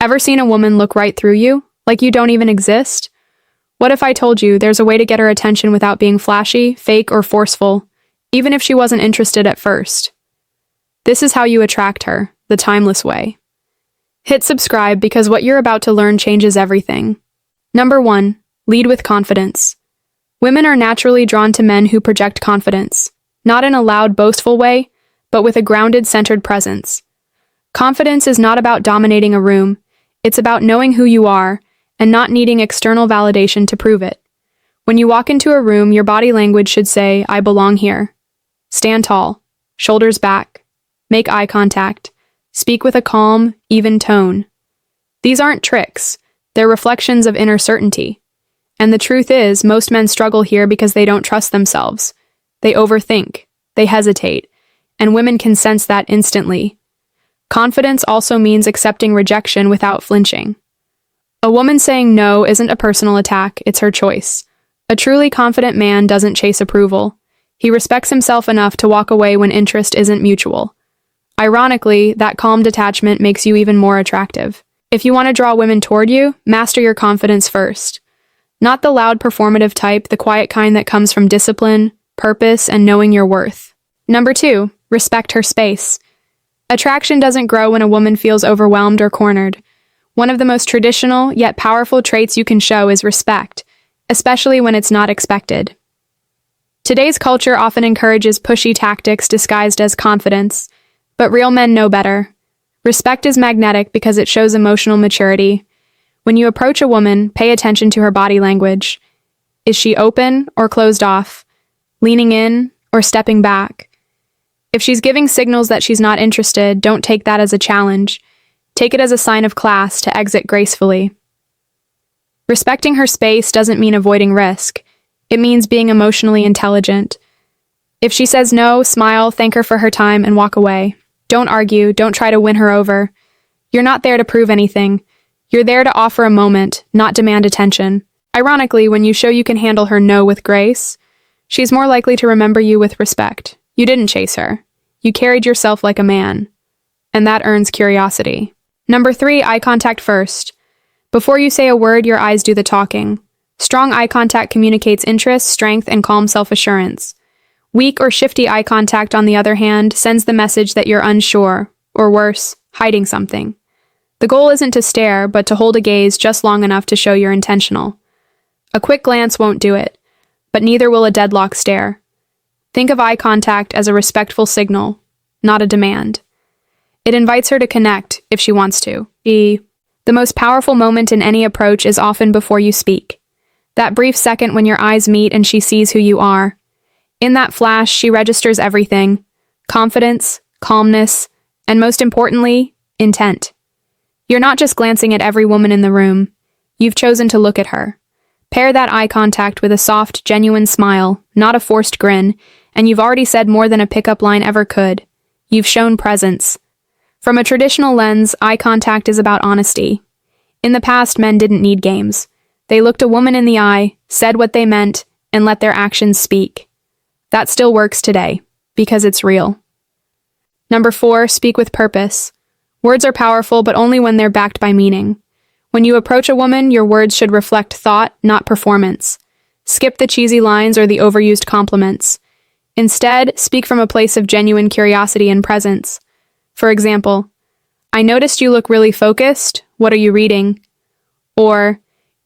Ever seen a woman look right through you, like you don't even exist? What if I told you there's a way to get her attention without being flashy, fake, or forceful, even if she wasn't interested at first? This is how you attract her, the timeless way. Hit subscribe because what you're about to learn changes everything. Number 1. Lead with confidence. Women are naturally drawn to men who project confidence, not in a loud, boastful way, but with a grounded, centered presence. Confidence is not about dominating a room, it's about knowing who you are and not needing external validation to prove it. When you walk into a room, your body language should say, "I belong here." Stand tall, shoulders back, make eye contact, speak with a calm, even tone. These aren't tricks, they're reflections of inner certainty. And the truth is, most men struggle here because they don't trust themselves. They overthink, they hesitate, and women can sense that instantly. Confidence also means accepting rejection without flinching. A woman saying no isn't a personal attack, it's her choice. A truly confident man doesn't chase approval. He respects himself enough to walk away when interest isn't mutual. Ironically, that calm detachment makes you even more attractive. If you want to draw women toward you, master your confidence first. Not the loud performative type, the quiet kind that comes from discipline, purpose, and knowing your worth. Number 2, respect her space. Attraction doesn't grow when a woman feels overwhelmed or cornered. One of the most traditional, yet powerful traits you can show is respect, especially when it's not expected. Today's culture often encourages pushy tactics disguised as confidence, but real men know better. Respect is magnetic because it shows emotional maturity. When you approach a woman, pay attention to her body language. Is she open or closed off? Leaning in or stepping back? If she's giving signals that she's not interested, don't take that as a challenge. Take it as a sign of class to exit gracefully. Respecting her space doesn't mean avoiding risk. It means being emotionally intelligent. If she says no, smile, thank her for her time, and walk away. Don't argue, don't try to win her over. You're not there to prove anything. You're there to offer a moment, not demand attention. Ironically, when you show you can handle her no with grace, she's more likely to remember you with respect. You didn't chase her. You carried yourself like a man. And that earns curiosity. Number 3, eye contact first. Before you say a word, your eyes do the talking. Strong eye contact communicates interest, strength, and calm self-assurance. Weak or shifty eye contact, on the other hand, sends the message that you're unsure, or worse, hiding something. The goal isn't to stare, but to hold a gaze just long enough to show you're intentional. A quick glance won't do it, but neither will a deadlock stare. Think of eye contact as a respectful signal, not a demand. It invites her to connect, if she wants to. The most powerful moment in any approach is often before you speak. That brief second when your eyes meet and she sees who you are. In that flash, she registers everything: confidence, calmness, and most importantly, intent. You're not just glancing at every woman in the room. You've chosen to look at her. Pair that eye contact with a soft, genuine smile, not a forced grin, and you've already said more than a pickup line ever could. You've shown presence. From a traditional lens, eye contact is about honesty. In the past, men didn't need games. They looked a woman in the eye, said what they meant, and let their actions speak. That still works today, because it's real. Number 4, speak with purpose. Words are powerful, but only when they're backed by meaning. When you approach a woman, your words should reflect thought, not performance. Skip the cheesy lines or the overused compliments. Instead, speak from a place of genuine curiosity and presence. For example, "I noticed you look really focused. What are you reading?" Or,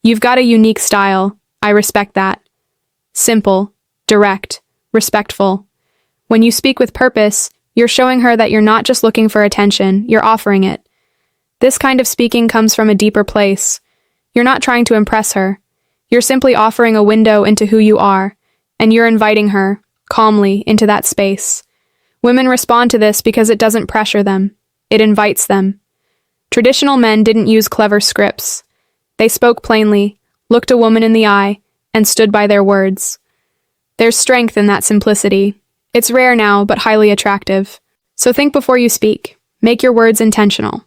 "You've got a unique style. I respect that." Simple, direct, respectful. When you speak with purpose, you're showing her that you're not just looking for attention, you're offering it. This kind of speaking comes from a deeper place. You're not trying to impress her. You're simply offering a window into who you are, and you're inviting her, calmly, into that space. Women respond to this because it doesn't pressure them. It invites them. Traditional men didn't use clever scripts. They spoke plainly, looked a woman in the eye, and stood by their words. There's strength in that simplicity. It's rare now, but highly attractive. So think before you speak. Make your words intentional.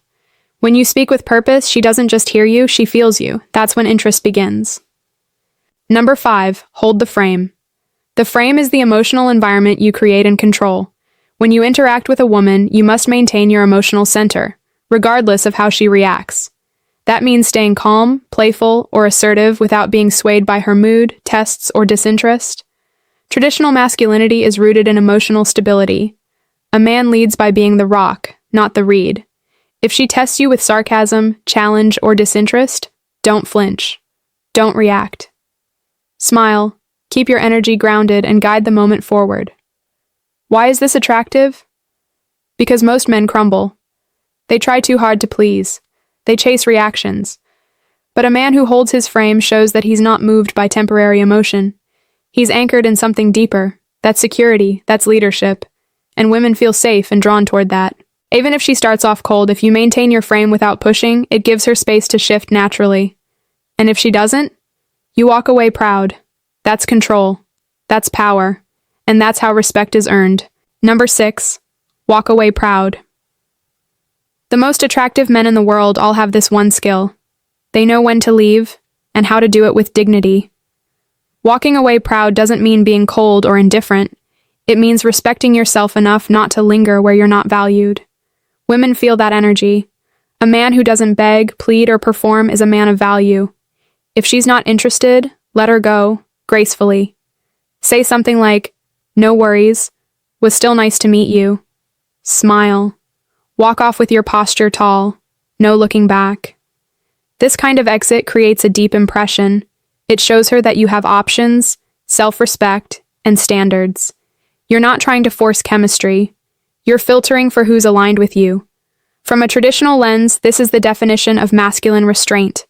When you speak with purpose, she doesn't just hear you, she feels you. That's when interest begins. Number 5, hold the frame. The frame is the emotional environment you create and control. When you interact with a woman, you must maintain your emotional center, regardless of how she reacts. That means staying calm, playful, or assertive without being swayed by her mood, tests, or disinterest. Traditional masculinity is rooted in emotional stability. A man leads by being the rock, not the reed. If she tests you with sarcasm, challenge, or disinterest, don't flinch. Don't react. Smile, keep your energy grounded, and guide the moment forward. Why is this attractive? Because most men crumble. They try too hard to please. They chase reactions. But a man who holds his frame shows that he's not moved by temporary emotion. He's anchored in something deeper. That's security, that's leadership. And women feel safe and drawn toward that. Even if she starts off cold, if you maintain your frame without pushing, it gives her space to shift naturally. And if she doesn't, you walk away proud. That's control. That's power. And that's how respect is earned. Number 6, walk away proud. The most attractive men in the world all have this one skill. They know when to leave and how to do it with dignity. Walking away proud doesn't mean being cold or indifferent. It means respecting yourself enough not to linger where you're not valued. Women feel that energy. A man who doesn't beg, plead, or perform is a man of value. If she's not interested, let her go, gracefully. Say something like, "No worries, was still nice to meet you." Smile. Walk off with your posture tall, no looking back. This kind of exit creates a deep impression. It shows her that you have options, self-respect, and standards. You're not trying to force chemistry. You're filtering for who's aligned with you. From a traditional lens, this is the definition of masculine restraint.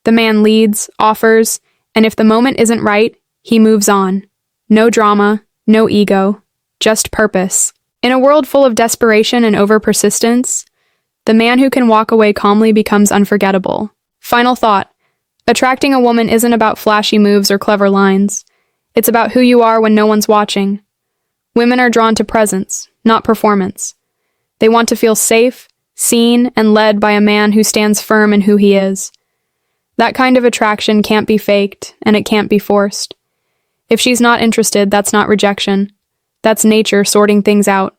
The man leads, offers, and if the moment isn't right, he moves on. No drama, no ego, just purpose. In a world full of desperation and over-persistence, the man who can walk away calmly becomes unforgettable. Final thought. Attracting a woman isn't about flashy moves or clever lines. It's about who you are when no one's watching. Women are drawn to presence, not performance. They want to feel safe, seen, and led by a man who stands firm in who he is. That kind of attraction can't be faked, and it can't be forced. If she's not interested, that's not rejection. That's nature sorting things out.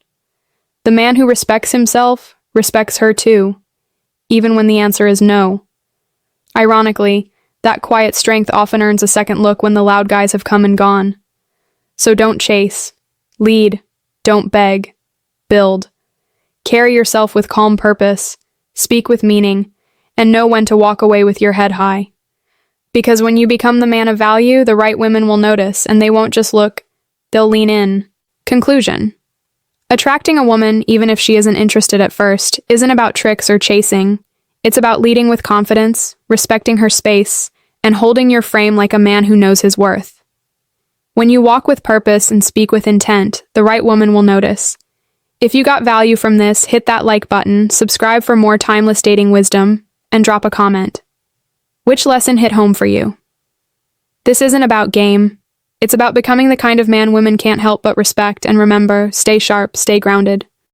The man who respects himself respects her too, even when the answer is no. Ironically, that quiet strength often earns a second look when the loud guys have come and gone. So don't chase. Lead. Don't beg. Build. Carry yourself with calm purpose. Speak with meaning. And know when to walk away with your head high. Because when you become the man of value, the right women will notice, and they won't just look, they'll lean in. Conclusion. Attracting a woman, even if she isn't interested at first, isn't about tricks or chasing. It's about leading with confidence, respecting her space, and holding your frame like a man who knows his worth. When you walk with purpose and speak with intent, the right woman will notice. If you got value from this, hit that like button, subscribe for more timeless dating wisdom, and drop a comment. Which lesson hit home for you? This isn't about game. It's about becoming the kind of man women can't help but respect, and remember, stay sharp, stay grounded.